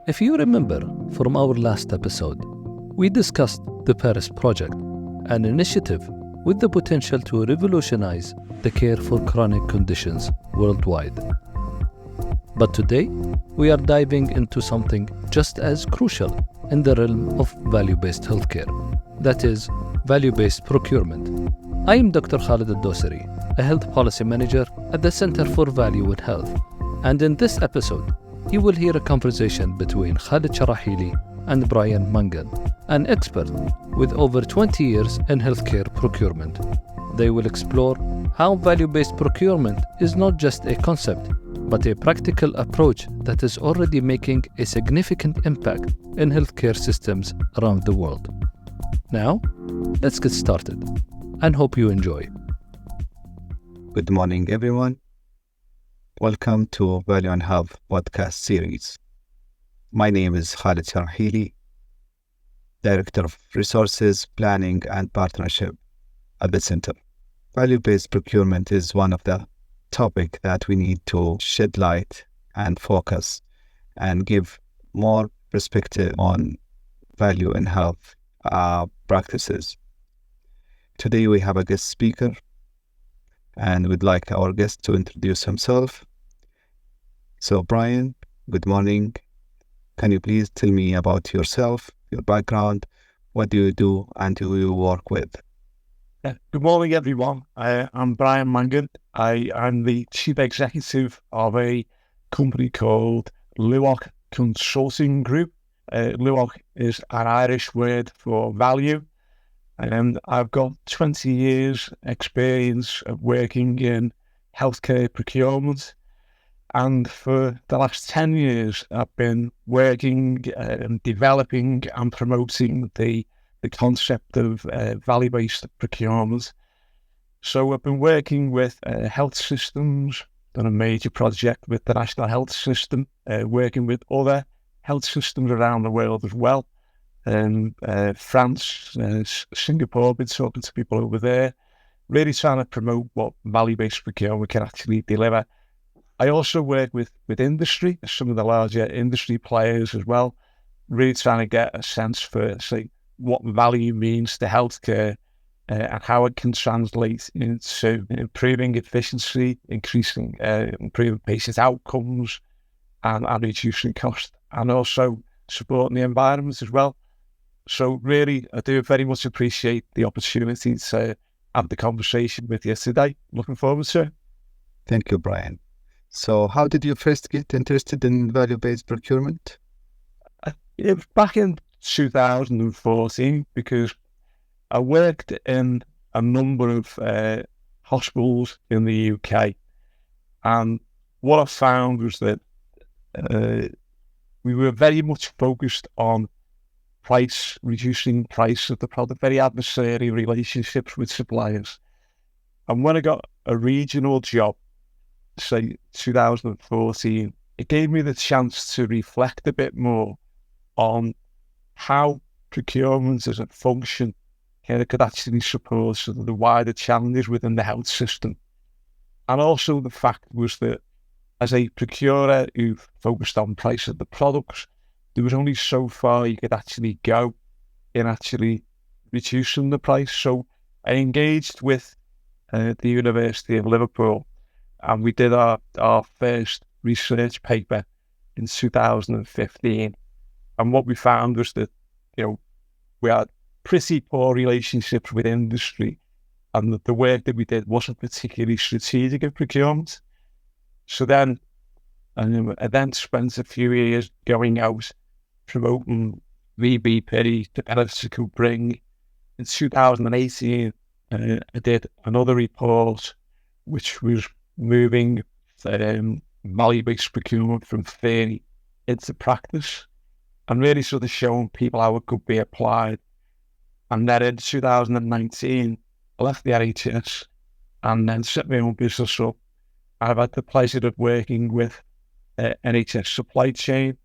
If you remember from our last episode, we discussed the Paris Project, an initiative with the potential to revolutionize the care for chronic conditions worldwide. But today, we are diving into something just as crucial in the realm of value-based healthcare, that is, value-based procurement. I am Dr. Khaled Sharaheli, a health policy manager at the Center for Value in Health, and in this episode, you will hear a conversation between Khaled Sharaheli and Brian Mangan, an expert with over 20 years in healthcare procurement. They will explore how value-based procurement is not just a concept, but a practical approach that is already making a significant impact in healthcare systems around the world. Now, let's get started, and hope you enjoy. Good morning, everyone. Welcome to Value and Health podcast series. My name is Khaled Sharaheli, Director of Resources, Planning and Partnership at the Center. Value-based procurement is one of the topics that we need to shed light and focus and give more perspective on value in health practices. Today we have a guest speaker, and we'd like our guest to introduce himself. So Brian, good morning. Can you please tell me about yourself, your background, what do you do, and who you work with? Good morning, everyone. I'm Brian Mangan. I'm the Chief Executive of a company called LUOC Consulting Group. LUOC is an Irish word for value. And I've got 20 years experience of working in healthcare procurement. And for the last 10 years, I've been working and developing and promoting the concept of value-based procurement. So I've been working with health systems, done a major project with the National Health System, working with other health systems around the world as well. France, Singapore, been talking to people over there, really trying to promote what value-based procurement can actually deliver. I also work with industry, some of the larger industry players as well, really trying to get a sense for, say, what value means to healthcare and how it can translate into improving efficiency, improving patient outcomes and reducing cost, and also supporting the environment as well. So really, I do very much appreciate the opportunity to have the conversation with you today. Looking forward to it. Thank you, Brian. So how did you first get interested in value-based procurement? It was back in 2014 because I worked in a number of hospitals in the UK. And what I found was that we were very much focused on reducing price of the product, very adversarial relationships with suppliers. And when I got a regional job, say 2014, it gave me the chance to reflect a bit more on how procurement as a function could actually support sort of the wider challenges within the health system. And also the fact was that as a procurer who focused on price of the products, there was only so far you could actually go in actually reducing the price. So I engaged with the University of Liverpool, and we did our first research paper in 2015. And what we found was that, we had pretty poor relationships with industry, and that the work that we did wasn't particularly strategic in procurement. So then, I then spent a few years going out promoting VBP, the benefits it could bring. In 2018, I did another report, which was moving value-based procurement from theory into practice, and really sort of showing people how it could be applied. And then in 2019, I left the NHS and then set my own business up. I've had the pleasure of working with NHS supply chain.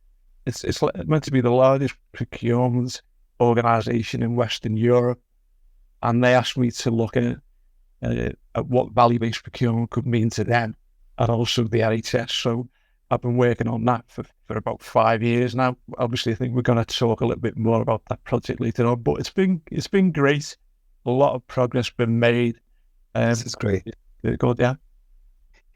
It's meant to be the largest procurement organisation in Western Europe, and they asked me to look at what value-based procurement could mean to them and also the NHS. So I've been working on that for about 5 years now. Obviously, I think we're going to talk a little bit more about that project later on, but it's been great. A lot of progress been made. This is great. Good, yeah.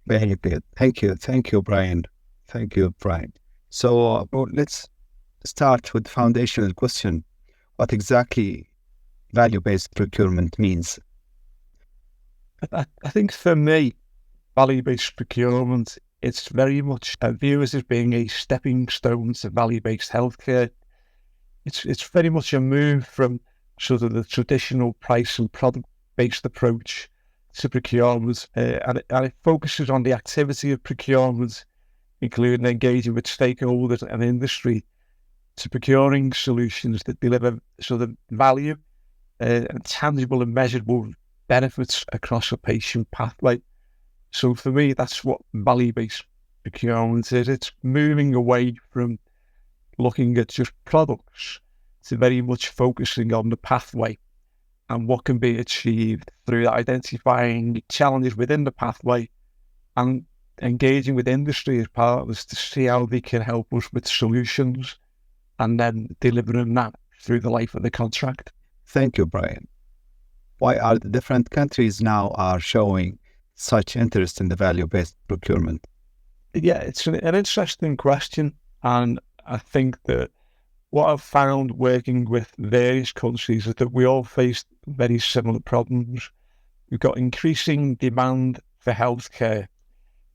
Very good. Thank you, Brian. Thank you, Brian. So let's start with the foundational question. What exactly value-based procurement means? I think for me, value-based procurement, it's very much viewed as being a stepping stone to value-based healthcare. It's very much a move from sort of the traditional price and product-based approach to procurement, and it focuses on the activity of procurement, including engaging with stakeholders and industry, to procuring solutions that deliver sort of value and tangible and measurable benefits across a patient pathway. So for me, that's what value-based procurement is. It's moving away from looking at just products to very much focusing on the pathway and what can be achieved through identifying challenges within the pathway and engaging with industry as partners to see how they can help us with solutions and then delivering that through the life of the contract. Thank you, Brian. Why are the different countries now are showing such interest in the value-based procurement? Yeah, it's an interesting question. And I think that what I've found working with various countries is that we all face very similar problems. We've got increasing demand for healthcare,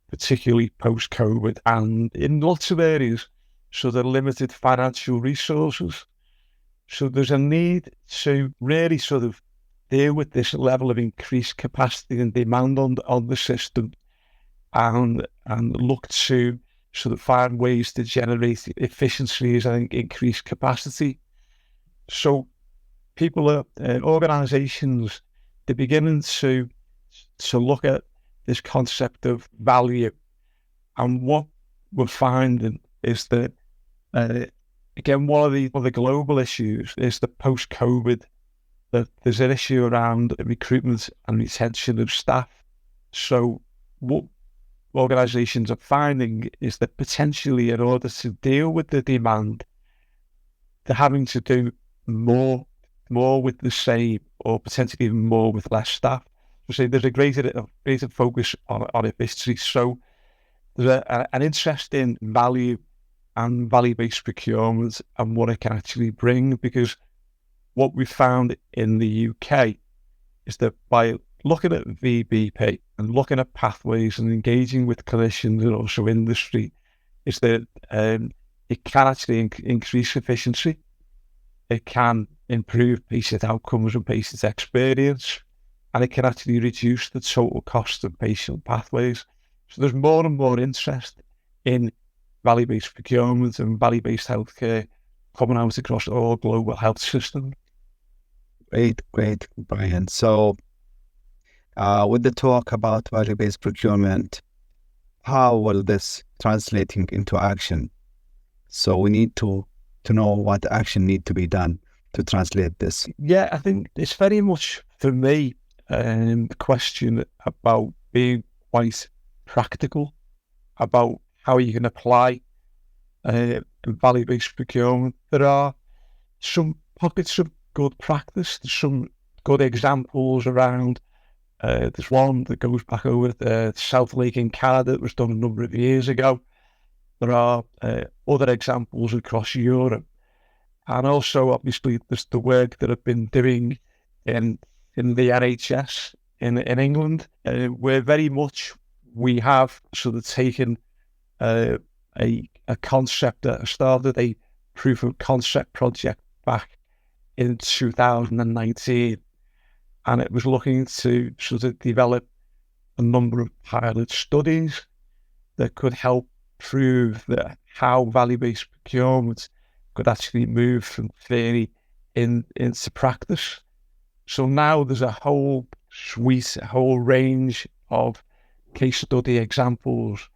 particularly post-COVID, and in lots of areas, so there are limited financial resources. So there's a need to really sort of deal with this level of increased capacity and demand on the system and look to sort of find ways to generate efficiencies and increase capacity. So people are, organisations, they're beginning to look at this concept of value. And what we're finding is that, again, one of the global issues is the post-COVID, that there's an issue around recruitment and retention of staff. So what organisations are finding is that potentially in order to deal with the demand, they're having to do more with the same, or potentially even more with less staff. So there's a greater focus on efficiency. So there's an interest in value and value-based procurement and what it can actually bring, because what we found in the UK is that by looking at VBP and looking at pathways and engaging with clinicians and also industry, is that it can actually increase efficiency. It can improve patient outcomes and patient experience, and it can actually reduce the total cost of patient pathways. So there's more and more interest in value-based procurement and value-based healthcare coming out across all global health systems. Great, Brian. So with the talk about value-based procurement, how will this translating into action? So we need to know what action need to be done to translate this. Yeah, I think it's very much, for me, the question about being quite practical about how you can apply value-based procurement. There are some pockets of good practice. There's some good examples around. There's one that goes back over the South Lake in Canada that was done a number of years ago. There are other examples across Europe. And also, obviously, there's the work that I've been doing in the NHS in England, where very much we have sort of taken a concept that started a proof of concept project back in 2019. And it was looking to sort of develop a number of pilot studies that could help prove that how value-based procurement could actually move from theory into practice. So now there's a whole suite, a whole range of case study examples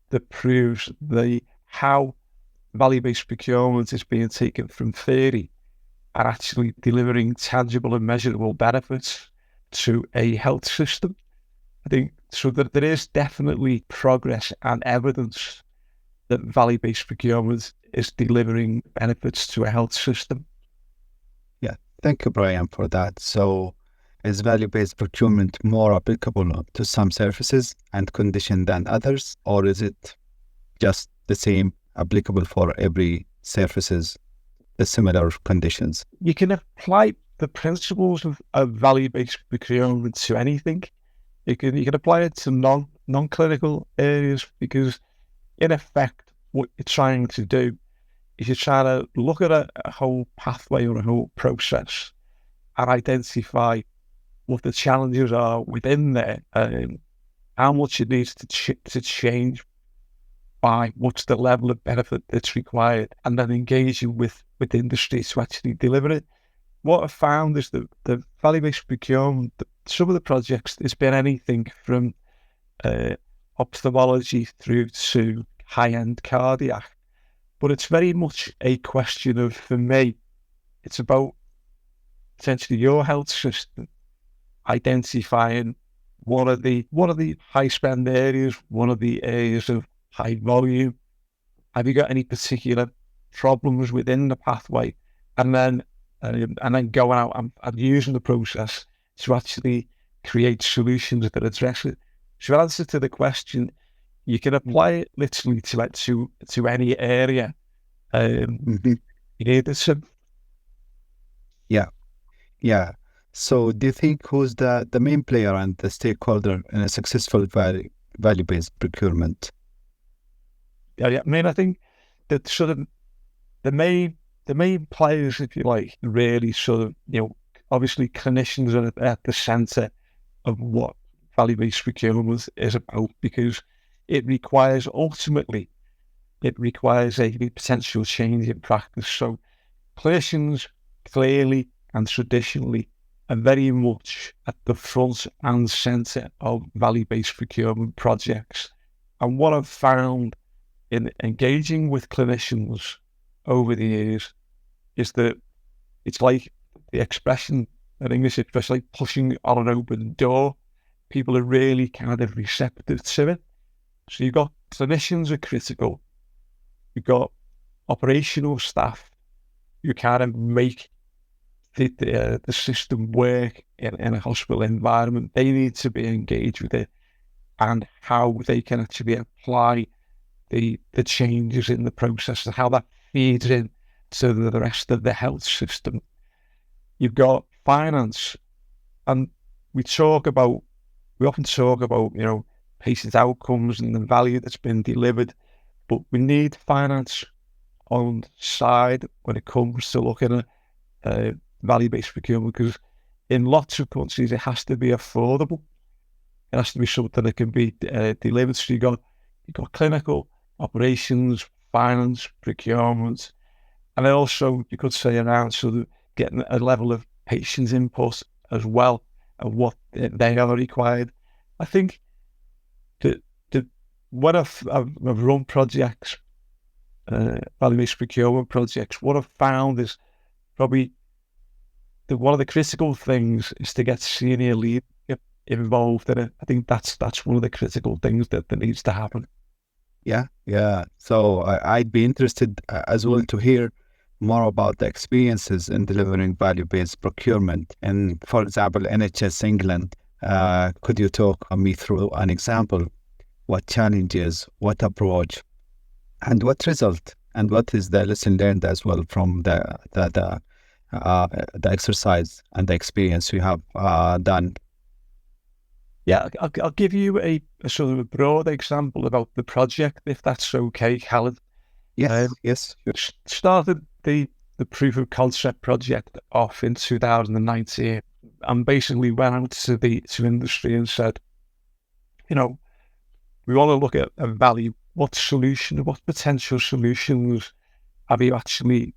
that proves how value-based procurement is being taken from theory and actually delivering tangible and measurable benefits to a health system. I think so that there is definitely progress and evidence that value-based procurement is delivering benefits to a health system. Yeah, thank you, Brian, for that. So, is value-based procurement more applicable to some services and conditions than others, or is it just the same, applicable for every services, the similar conditions? You can apply the principles of value-based procurement to anything. You can apply it to non-clinical areas, because in effect, what you're trying to do is you're trying to look at a whole pathway or a whole process and identify what the challenges are within there, how much it needs to change, by what's the level of benefit that's required, and then engaging with industry to actually deliver it. What I've found is that the value-based procurement, some of the projects, it's been anything from ophthalmology through to high-end cardiac. But it's very much a question of, for me, it's about potentially your health system identifying what are the high spend areas, what are the areas of high volume. Have you got any particular problems within the pathway? And then going out and using the process to actually create solutions that address it. So, in answer to the question, you can apply it literally to any area. Yeah. So, do you think who's the main player and the stakeholder in a successful value-based procurement? Yeah. I mean, I think that sort of the main players, if you like, really sort of, obviously clinicians are at the centre of what value-based procurement is about, because it requires a potential change in practice. So clinicians clearly and traditionally are very much at the front and centre of value-based procurement projects. And what I've found in engaging with clinicians over the years is that it's like the expression, in English, it's like pushing on an open door. People are really kind of receptive to it. So you've got clinicians are critical. You've got operational staff who kind of make the system work in a hospital environment. They need to be engaged with it and how they can actually apply the changes in the process and how that feeds in to the rest of the health system. You've got finance, and we often talk about, patient outcomes and the value that's been delivered, but we need finance on side when it comes to looking at value-based procurement, because in lots of countries it has to be affordable. It has to be something that can be delivered. So you've got clinical, operations, finance, procurement, and also you could say around sort of getting a level of patient input as well, and what they are required. I think that when I've run projects, value-based procurement projects, what I've found is probably one of the critical things is to get senior leadership involved in it. I think that's one of the critical things that needs to happen. Yeah. So I'd be interested as well to hear more about the experiences in delivering value-based procurement. And for example, NHS England, could you talk me through an example? What challenges, what approach, and what result, and what is the lesson learned as well from the exercise and the experience you have done? Yeah, I'll give you a sort of a broad example about the project, if that's okay, Khaled. Yes. Started the proof of concept project off in 2019, and basically went out to industry and said, we want to look at a value. What potential solutions have you actually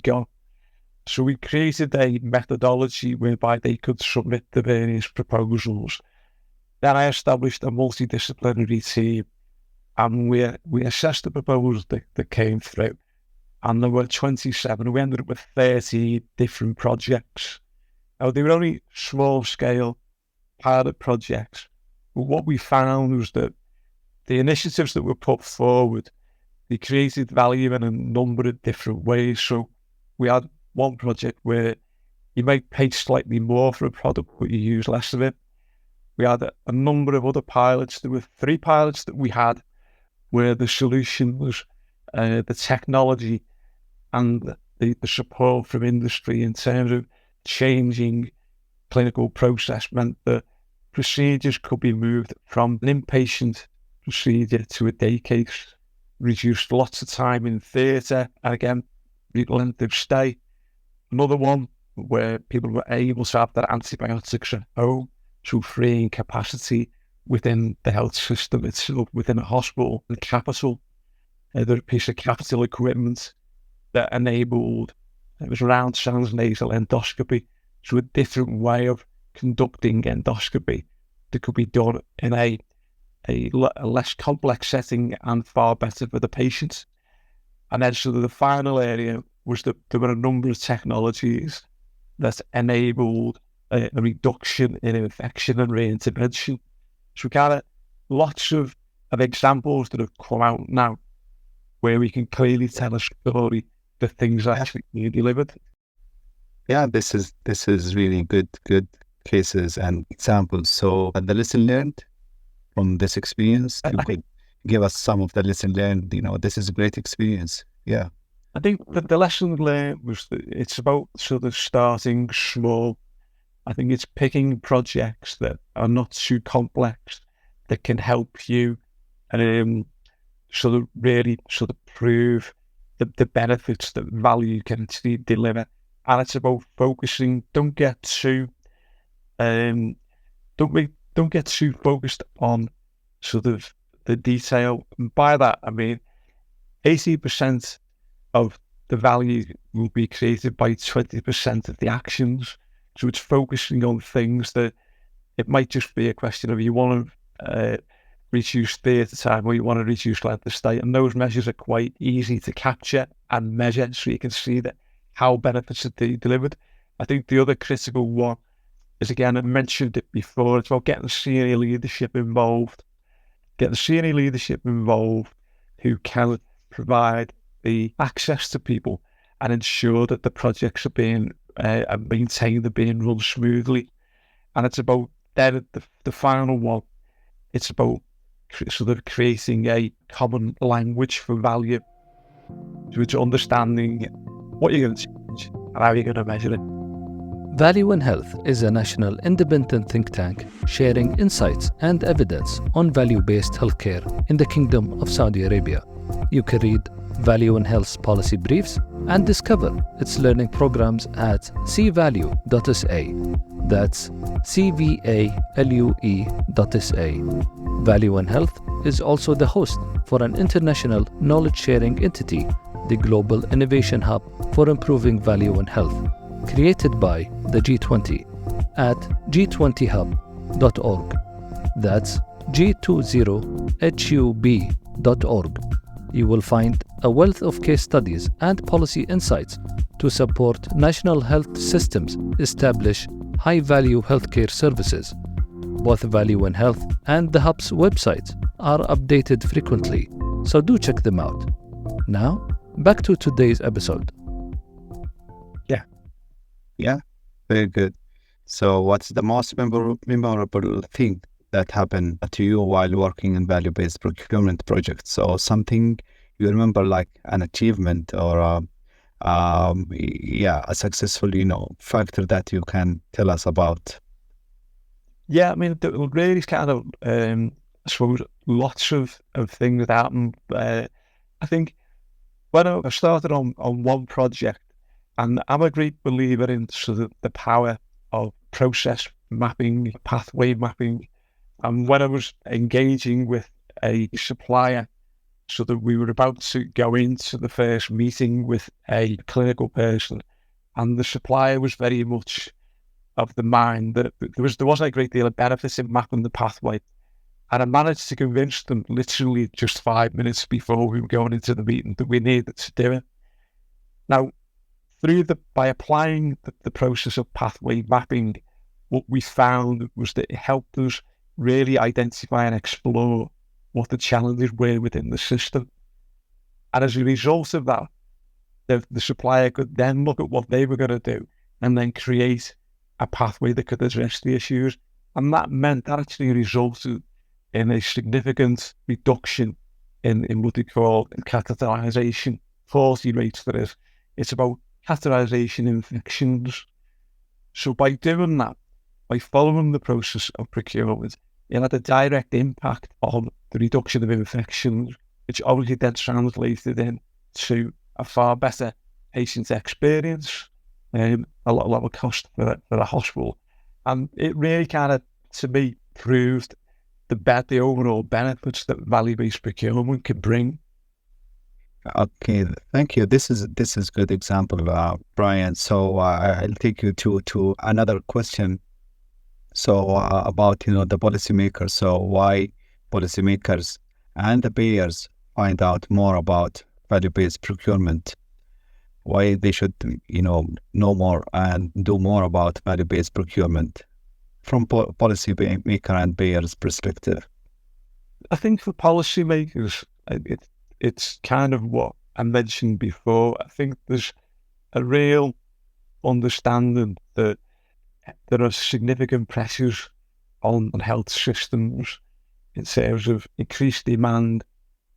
got? So we created a methodology whereby they could submit the various proposals. Then I established a multidisciplinary team, and we assessed the proposals that came through. And there were 27. We ended up with 30 different projects. Now, they were only small-scale pilot projects, but what we found was that the initiatives that were put forward, they created value in a number of different ways. So we had one project where you might pay slightly more for a product, but you use less of it. We had a number of other pilots. There were 3 pilots that we had where the solution was the technology and the support from industry in terms of changing clinical process meant that procedures could be moved from an inpatient procedure to a day case, reduced lots of time in theatre, and again, length of stay. Another one where people were able to have their antibiotics at home through freeing capacity within the health system itself, within a hospital, the capital. There's a piece of capital equipment that enabled, it was around transnasal endoscopy, so a different way of conducting endoscopy that could be done in a less complex setting and far better for the patient. And then sort of the final area was that there were a number of technologies that enabled a reduction in infection and reintervention. So we got lots of examples that have come out now where we can clearly tell a story that things are actually being delivered. Yeah, this is really good cases and examples. So the lesson learned from this experience, you could give us some of the lesson learned. This is a great experience. Yeah. I think that the lesson learned was that it's about sort of starting small. I think it's picking projects that are not too complex, that can help you sort of really sort of prove the benefits that value can actually deliver. And it's about focusing. Don't get too focused on sort of the detail. And by that, I mean 80% of the value will be created by 20% of the actions. So it's focusing on things that it might just be a question of you want to reduce theatre time or you want to reduce length of stay. And those measures are quite easy to capture and measure so you can see that how benefits are delivered. I think the other critical one is, again, I mentioned it before, it's about getting senior leadership involved. Getting senior leadership involved who can provide the access to people and ensure that the projects are being maintained, they're being run smoothly. And it's about then the final one, it's about sort of creating a common language for value. So it's understanding what you're going to change and how you're going to measure it. Value in Health is a national independent think tank sharing insights and evidence on value-based healthcare in the Kingdom of Saudi Arabia. You can read Value in Health's policy briefs and discover its learning programs at cvalue.sa. That's cvalue.sa. Value in Health is also the host for an international knowledge-sharing entity, the Global Innovation Hub for Improving Value in Health, created by the G20 at g20hub.org. That's g20hub.org. You will find a wealth of case studies and policy insights to support national health systems establish high-value healthcare services. Both Value in Health and the Hub's websites are updated frequently, so do check them out. Now, back to today's episode. Yeah, very good. So what's the most memorable thing that happened to you while working in value-based procurement projects? So something you remember, like an achievement or a successful, factor that you can tell us about. Yeah, I mean, really kind of, I suppose, lots of things that happened. I think when I started on one project, and I'm a great believer in sort of the power of process mapping, pathway mapping. And when I was engaging with a supplier, so that we were about to go into the first meeting with a clinical person, and the supplier was very much of the mind that there wasn't a great deal of benefit in mapping the pathway. And I managed to convince them literally just 5 minutes before we were going into the meeting that we needed to do it. Now, by applying the process of pathway mapping, what we found was that it helped us really identify and explore what the challenges were within the system. And as a result of that, the supplier could then look at what they were going to do and then create a pathway that could address the issues. And that meant that actually resulted in a significant reduction in what they call catheterization faulty rates. That is, it's about catheterization infections. So by doing that, by following the process of procurement, it had a direct impact on the reduction of infections, which obviously then translated into a far better patient experience, a lot lower cost for the hospital. And it really kind of, to me, proved the overall benefits that value-based procurement can bring. Okay, thank you. This is good example, Brian. So I'll take you to another question. So about the policymakers. So why policymakers and the payers find out more about value-based procurement? Why they should know more and do more about value-based procurement from policymaker and payers' perspective? I think for policymakers, it's kind of what I mentioned before. I think there's a real understanding that there are significant pressures on health systems in terms of increased demand,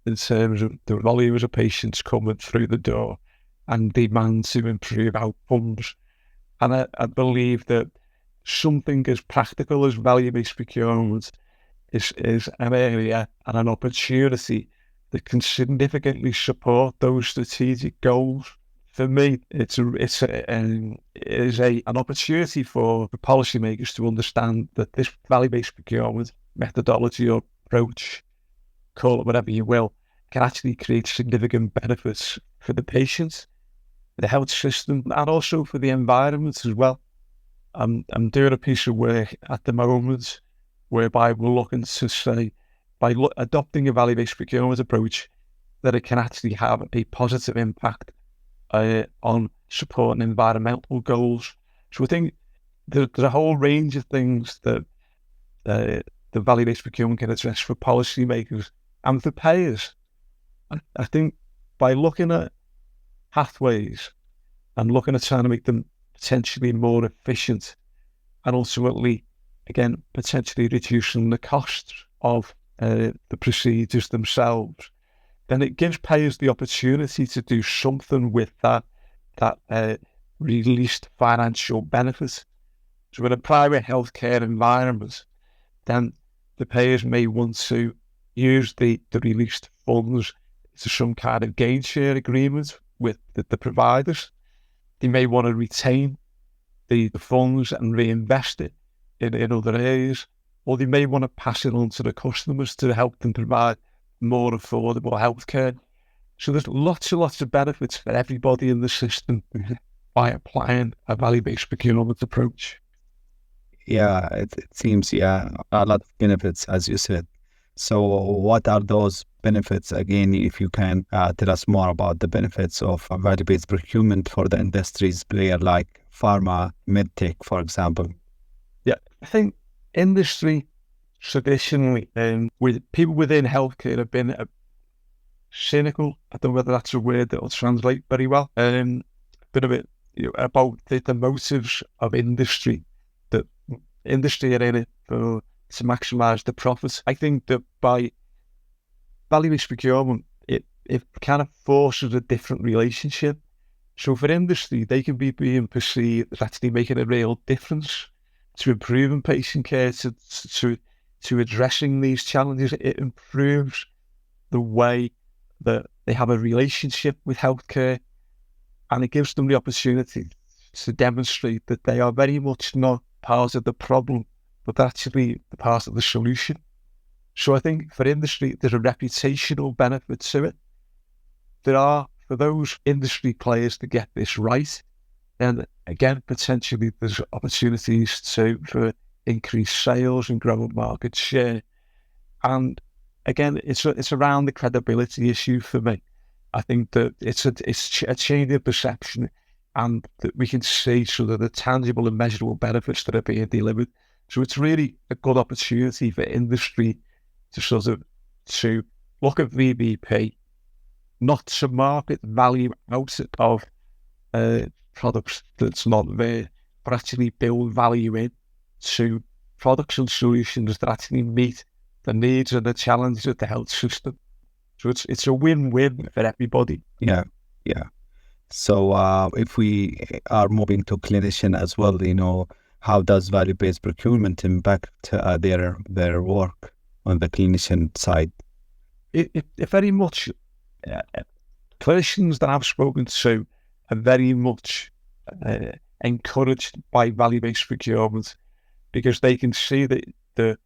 in terms of the volumes of patients coming through the door and demand to improve outcomes. And I believe that something as practical as value-based procurement is an area and an opportunity that can significantly support those strategic goals. For me, it is an opportunity for the policymakers to understand that this value-based procurement methodology or approach, call it whatever you will, can actually create significant benefits for the patients, the health system, and also for the environment as well. I'm doing a piece of work at the moment whereby we're looking to say, by adopting a value-based procurement approach, that it can actually have a positive impact on supporting environmental goals. So I think there's a whole range of things that the value-based procurement can address for policymakers and for payers. I think by looking at pathways and looking at trying to make them potentially more efficient and ultimately, again, potentially reducing the costs of the procedures themselves, then it gives payers the opportunity to do something with that released financial benefit. So in a private healthcare environment, then the payers may want to use the released funds to some kind of gain share agreement with the providers. They may want to retain the funds and reinvest it in other areas, or they may want to pass it on to the customers to help them provide more affordable healthcare. So there's lots and lots of benefits for everybody in the system by applying a value-based procurement approach. Yeah, it seems, a lot of benefits, as you said. So what are those benefits? Again, if you can tell us more about the benefits of value-based procurement for the industries player like pharma, medtech, for example. Yeah, I think industry traditionally, with people within healthcare have been cynical. I don't know whether that's a word that will translate very well. Been a bit about the motives of industry, that industry are in it to maximise the profits. I think that by value-based procurement, it kind of forces a different relationship. So for industry, they can be being perceived as actually making a real difference to improving patient care, to addressing these challenges. It improves the way that they have a relationship with healthcare, and it gives them the opportunity to demonstrate that they are very much not part of the problem, but actually part of the solution. So I think for industry, there's a reputational benefit to it. There are, for those industry players to get this right, then again, potentially there's opportunities for increased sales and growing market share. And again, it's around the credibility issue for me. I think that it's a change of perception, and that we can see sort of the tangible and measurable benefits that are being delivered. So it's really a good opportunity for industry to sort of to look at VBP, not to market value out of products that's not there, but actually build value in to products and solutions that actually meet the needs and the challenges of the health system. So it's a win-win for everybody. Yeah. So if we are moving to clinician as well, how does value-based procurement impact their work on the clinician side? It very much, clinicians that I've spoken to are very much encouraged by value-based procurement, because they can see that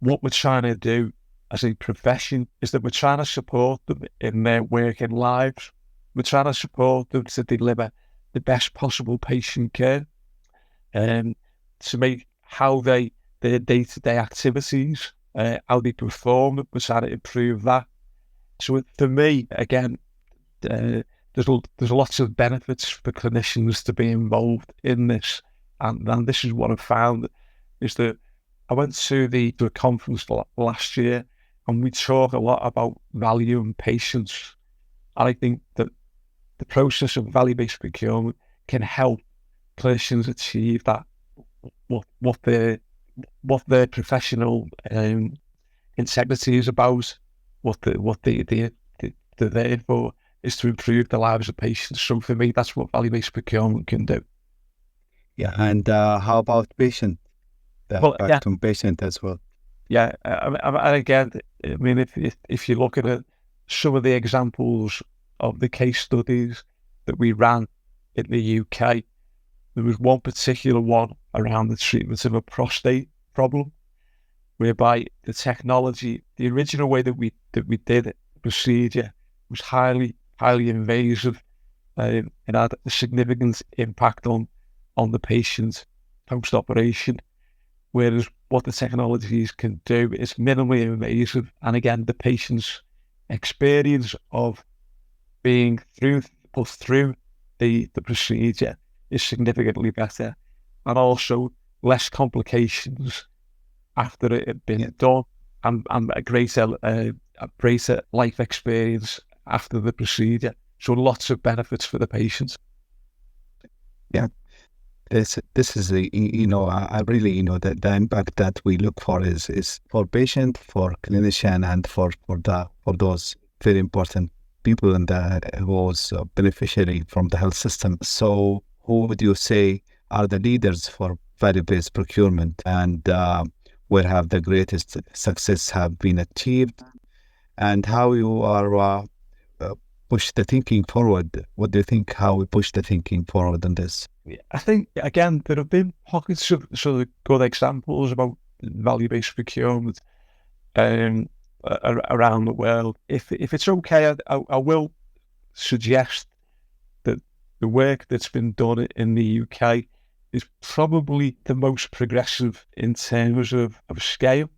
what we're trying to do as a profession is that we're trying to support them in their working lives. We're trying to support them to deliver the best possible patient care, and to make their day-to-day activities, how they perform, we're trying to improve that. So for me, again, there's lots of benefits for clinicians to be involved in this, and this is what I've found, is that I went to a conference last year, and we talk a lot about value and patience. And I think that the process of value-based procurement can help clinicians achieve that, what their professional integrity is about, what they're there for, is to improve the lives of patients. So for me, that's what value-based procurement can do. Yeah, and how about patient? Impact on patient as well. Yeah, and again, I mean, if you look at some of the examples of the case studies that we ran in the UK, there was one particular one around the treatment of a prostate problem, whereby the technology, the original way that we did it, the procedure, was highly invasive. It had a significant impact on the patient post-operation, whereas what the technologies can do is minimally invasive, and again, the patient's experience of being put through the procedure is significantly better, and also less complications after it had been done, and a greater life experience after the procedure. So lots of benefits for the patients. Yeah, this is I really the impact that we look for is for patient, for clinician, and for those very important people in who was beneficiary from the health system. So who would you say are the leaders for value-based procurement, and where have the greatest success have been achieved, and how you are push the thinking forward? What do you think, how we push the thinking forward on this? I think, again, there have been pockets of sort of good examples about value-based procurement around the world. If it's okay, I will suggest that the work that's been done in the UK is probably the most progressive in terms of scale,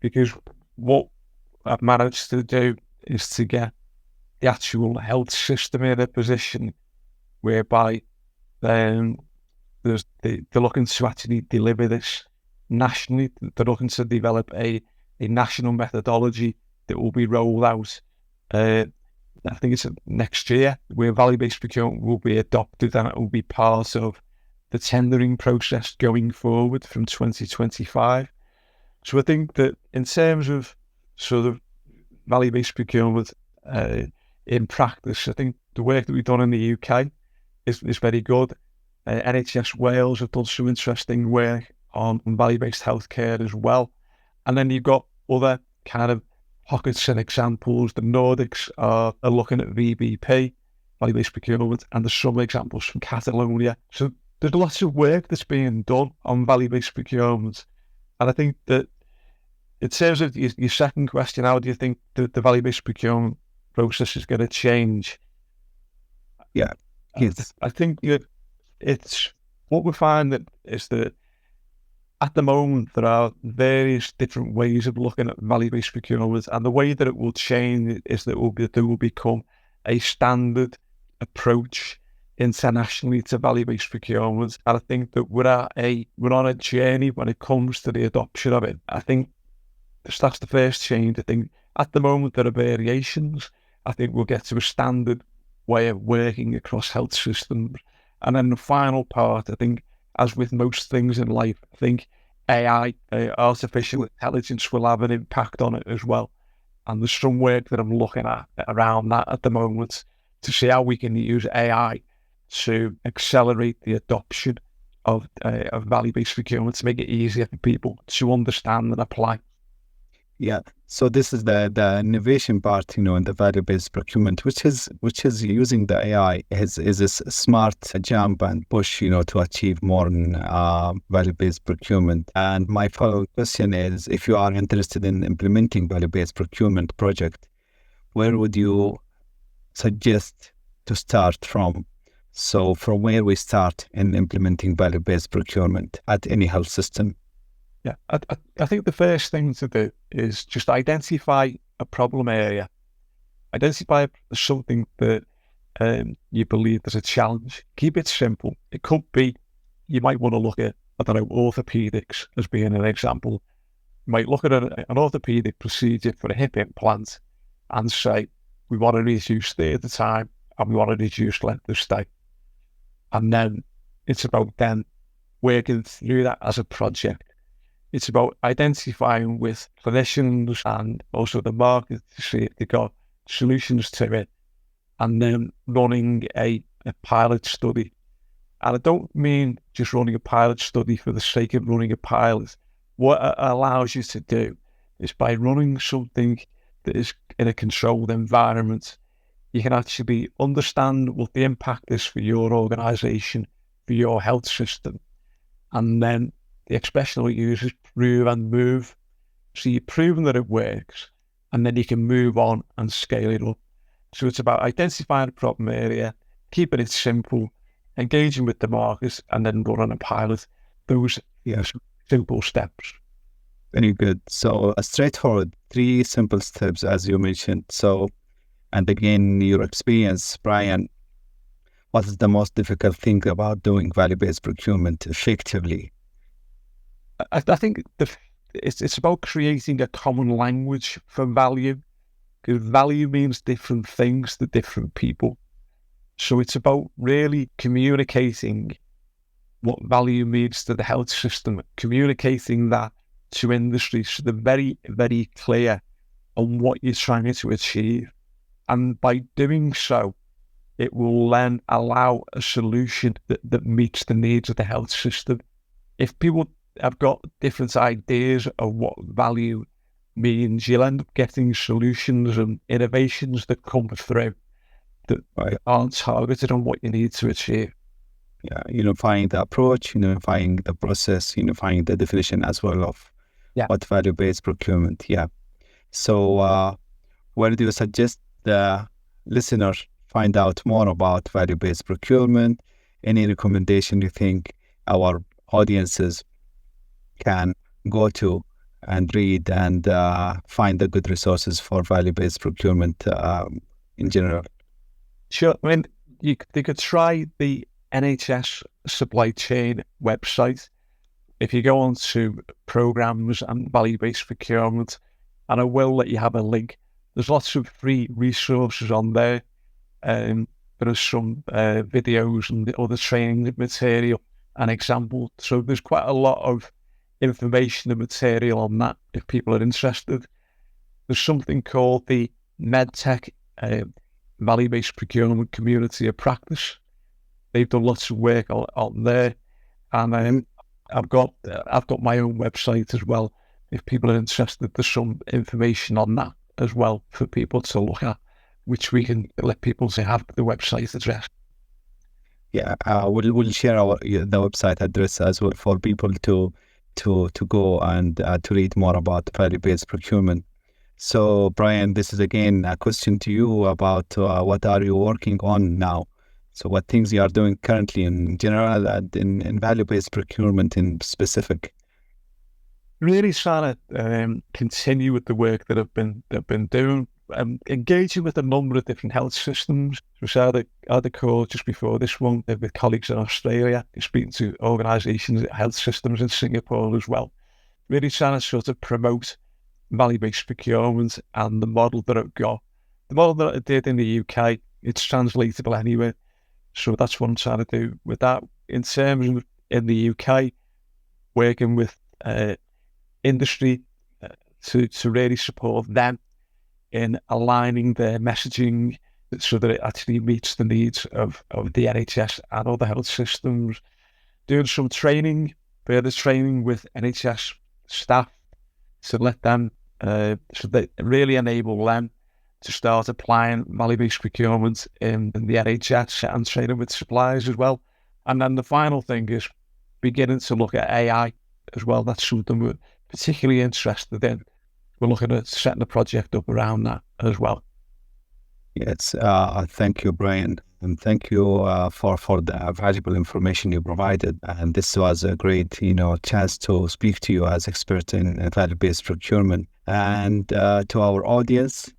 because what I've managed to do is to get the actual health system in a position whereby they're looking to actually deliver this nationally. They're looking to develop a national methodology that will be rolled out. I think it's next year, where value-based procurement will be adopted, and it will be part of the tendering process going forward from 2025. So I think that in terms of sort of value-based procurement in practice, I think the work that we've done in the UK is very good. NHS Wales have done some interesting work on value-based healthcare as well. And then you've got other kind of pockets and examples. The Nordics are looking at VBP, value-based procurement, and there's some examples from Catalonia. So there's lots of work that's being done on value-based procurement. And I think that in terms of your second question, how do you think the value-based procurement process is going to change? Yeah, yes. I think it's what we find that is that at the moment there are various different ways of looking at value-based procurement, and the way that it will change is that there will become a standard approach internationally to value-based procurement. And I think that we're on a journey when it comes to the adoption of it. I think that's the first change. I think At the moment, there are variations. I think we'll get to a standard way of working across health systems. And then the final part, I think, as with most things in life, I think AI, artificial intelligence, will have an impact on it as well. And there's some work that I'm looking at around that at the moment to see how we can use AI to accelerate the adoption of value-based procurement, to make it easier for people to understand and apply. Yeah. So this is the innovation part, in the value-based procurement, which is using the AI is a smart jump and push, to achieve more value-based procurement. And my follow-up question is, if you are interested in implementing value-based procurement project, where would you suggest to start from? So from where we start in implementing value-based procurement at any health system? Yeah, I think the first thing to do is just identify a problem area. Identify something that you believe there's a challenge. Keep it simple. It could be, you might want to look at, orthopedics as being an example. You might look at an orthopedic procedure for a hip implant and say, we want to reduce theatre time and we want to reduce length of stay. And then it's about then working through that as a project. It's about identifying with clinicians and also the market to see if they've got solutions to it, and then running a pilot study. And I don't mean just running a pilot study for the sake of running a pilot. What it allows you to do is, by running something that is in a controlled environment, you can actually understand what the impact is for your organisation, for your health system, and then the expression we use is prove and move. So you've proven that it works, and then you can move on and scale it up. So it's about identifying a problem area, keeping it simple, engaging with the market, and then running a pilot. Those simple steps. Very good. So a straightforward 3 simple steps, as you mentioned. So, and again, your experience, Brian, what is the most difficult thing about doing value-based procurement effectively? I think it's about creating a common language for value, because value means different things to different people. So it's about really communicating what value means to the health system, communicating that to industry, so they're very, very clear on what you're trying to achieve. And by doing so, it will then allow a solution that meets the needs of the health system. If people have got different ideas of what value means, you'll end up getting solutions and innovations that come through that aren't targeted on what you need to achieve. Yeah, unifying the approach, unifying the process, unifying the definition as well of what value-based procurement. Yeah. So where do you suggest the listeners find out more about value-based procurement? Any recommendation you think our audiences can go to and read and find the good resources for value-based procurement in general? Sure. I mean, they could try the NHS supply chain website. If you go on to programs and value-based procurement, and I will let you have a link, there's lots of free resources on there. There are some videos and other training material and examples. So there's quite a lot of information and material on that if people are interested. There's something called the MedTech Value-Based Procurement Community of Practice. They've done lots of work on there, and I've got my own website as well. If people are interested, there's some information on that as well for people to look at, which we can let people to have the website address. Yeah, we'll share the website address as well for people to go and to read more about value-based procurement. So, Brian, this is again a question to you about what are you working on now? So what things you are doing currently in general and in value-based procurement in specific? Really trying to continue with the work that I've been doing, engaging with a number of different health systems. We had a call just before this one with colleagues in Australia, speaking to organisations, health systems in Singapore as well. Really trying to sort of promote value-based procurement and the model that I've got. The model that I did in the UK, it's translatable anywhere. So that's what I'm trying to do with that. In terms of in the UK, working with industry to really support them in aligning their messaging so that it actually meets the needs of the NHS and other health systems. Doing some training, further training with NHS staff to let them, so that really enable them to start applying value-based procurement in the NHS and training with suppliers as well. And then the final thing is beginning to look at AI as well. That's something we're particularly interested in. We're looking at setting a project up around that as well. Yes, thank you, Brian, and thank you for the valuable information you provided. And this was a great, chance to speak to you as expert in value-based procurement. And to our audience,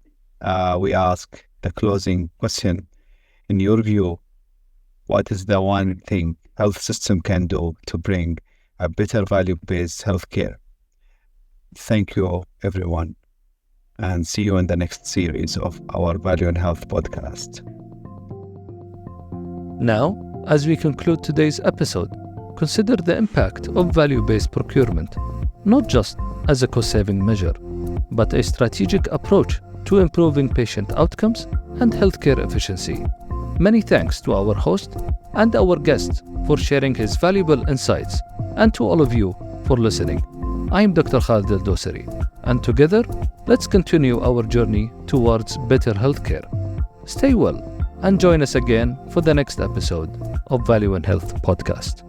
we ask the closing question. In your view, what is the one thing health system can do to bring a better value-based healthcare? Thank you, everyone, and see you in the next series of our Value in Health podcast. Now, as we conclude today's episode, consider the impact of value-based procurement, not just as a cost-saving measure, but a strategic approach to improving patient outcomes and healthcare efficiency. Many thanks to our host and our guest for sharing his valuable insights, and to all of you for listening. I'm Dr. Khaled Al-Dosari, and together, let's continue our journey towards better healthcare. Stay well and join us again for the next episode of Value in Health podcast.